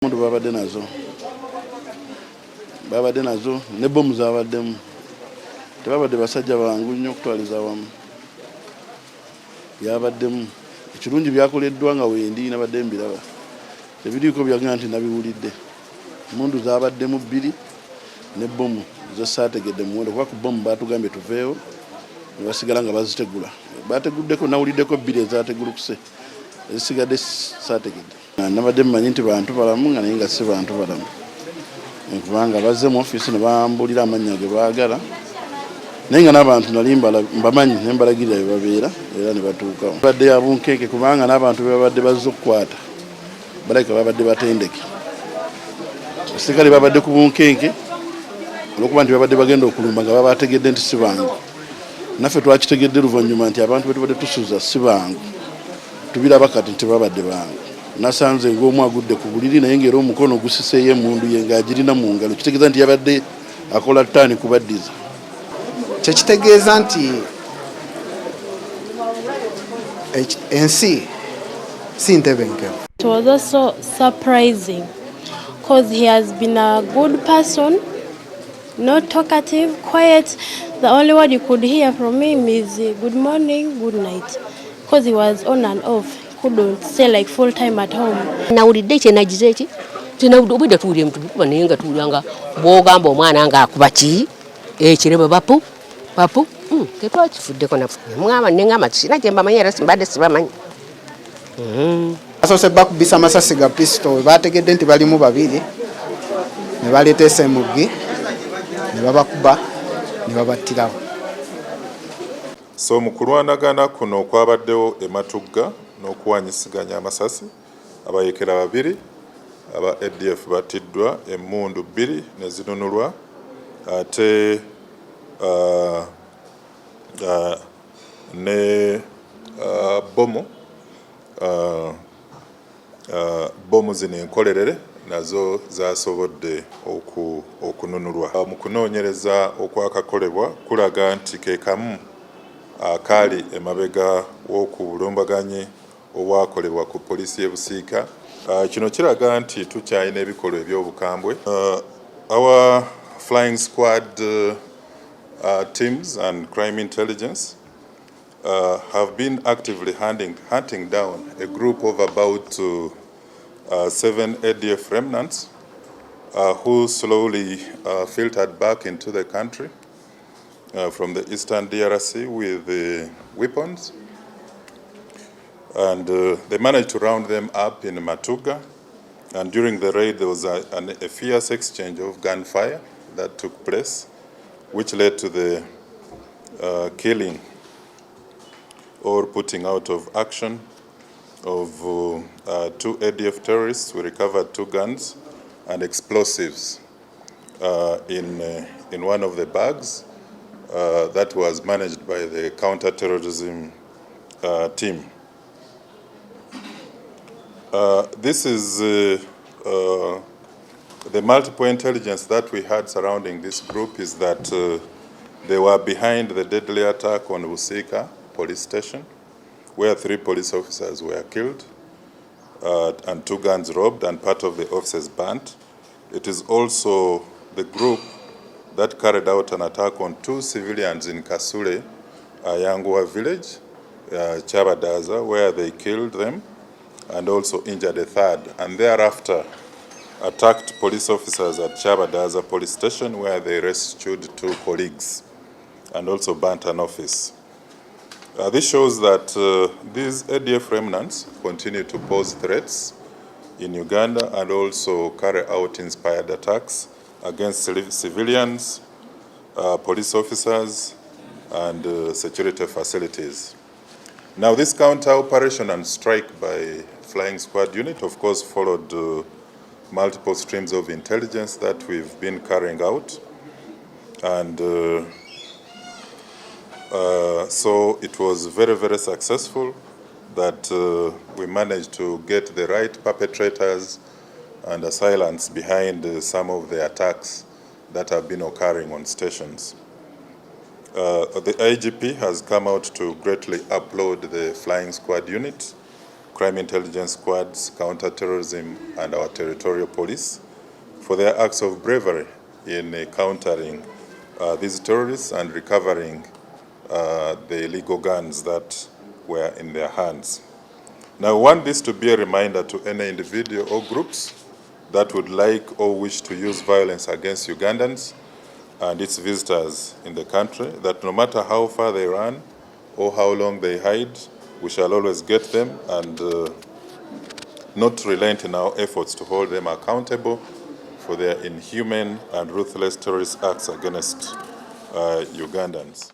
Mundu babadde nazo ne bomu zabaddemu tebabadde basajja bangu nnyo okutwaliza wamu byabaddemu ekirungi byakoleddwa nga wendi nabadde mbiraba tebiriiko byagenda nti nabiwulidde mundu zabaddemu bbiri ne bomu ze saategedde muwendo kuba ku bomu baatugambye tuveewo ne basigala nga bazitegula baateguddeko nawuliddeko bbiri ezaategulukuse ezisigadde saategedde nabadde mmanyi nti bantu balamu nga naye nga si bantu balamu kubanga bazze mu ofiisi ne bambulira amannya ge baagala naye nga n'abantu nali mbamanyi ne mbalagirira bye babeera era ne batuukawo badde ya bunkenke kubanga n'abantu be babadde bazze okukwata balabika babadde batendeke abasirikale babadde ku bunkenke olwokuba nti babadde bagenda okulumba nga babategedde nti si bangu naffe twakitegedde luvannyuma nti abantu be tubadde tusuuza si bangu tubiraba kati nti babadde bangu nasanze ng'omu agudde ku buliri naye ng'era omukono gusiseeyo emmundu ye ng'agirina mu ngalo kitegeeza nti yabadde akola ttaani kubaddiza kyekitegeeza nti ensi si ntebenkevu. It was also surprising because he has been a good person, not talkative, quiet. The only word you could hear from him is good morning, good night, because he was on and off. Couldn't stay like full time at home. Nawulidde kyenagize eki tinawulidde obwedda tuwulire mutukuba naye nga tuwuliranga bw'ogamba omwana nga akuba ki ekirema bapu ketwakifuddeko nafu mugamba neŋŋamba kisina gye mbamanyi era simbadde sibamanyi. Basoose bakubisa amasasi ga pisito we baategedde nti balimu babiri ne baleeta esemuggi ne babakuba ne babattirawo. So mu kulwanagana kuno kwabaddewo ematugga n'okuwanyisiganya amasasi abayekera babiri aba ADF Batidwa emmundu bbiri ne zinunulwa ate ne bomu zino enkolerere nazo zasobodde okununulwa. Mu kunoonyereza okwakakolebwa kulaga nti ke kamu akaali emabega w'okubulumbaganyi obwakolebwa ku poliisi y'e Busiika. Kino kiraga nti tukyalina ebikolwa eby'obukambwe. Our flying squad teams and crime intelligence have been actively hunting down a group of about 7 ADF remnants who slowly filtered back into the country from the eastern DRC with weapons. And they managed to round them up in Matuga. And during the raid, there was a fierce exchange of gunfire that took place, which led to the killing or putting out of action of 2 ADF terrorists. We recovered 2 guns and explosives in one of the bags that was managed by the counter-terrorism team. This is the multiple intelligence that we had surrounding this group is that they were behind the deadly attack on Busiika police station, where 3 police officers were killed and 2 guns robbed and part of the officers burnt. It is also the group that carried out an attack on 2 civilians in Kasule, Yangwa village, Chabadaza, where they killed them and also injured a 3rd, and thereafter attacked police officers at Chabadaza police station, where they rescued 2 colleagues and also burnt an office. This shows that these ADF remnants continue to pose threats in Uganda and also carry out inspired attacks against civilians, police officers, and security facilities. Now, this counter-operation and strike by Flying Squad Unit, of course, followed multiple streams of intelligence that we've been carrying out. And so it was very, very successful that we managed to get the right perpetrators and assailants behind some of the attacks that have been occurring on stations. The IGP has come out to greatly applaud the Flying Squad Unit crime intelligence squads, counter-terrorism, and our territorial police for their acts of bravery in countering these terrorists and recovering the illegal guns that were in their hands. Now, I want this to be a reminder to any individual or groups that would like or wish to use violence against Ugandans and its visitors in the country, that no matter how far they run or how long they hide, we shall always get them and not relent in our efforts to hold them accountable for their inhuman and ruthless terrorist acts against Ugandans.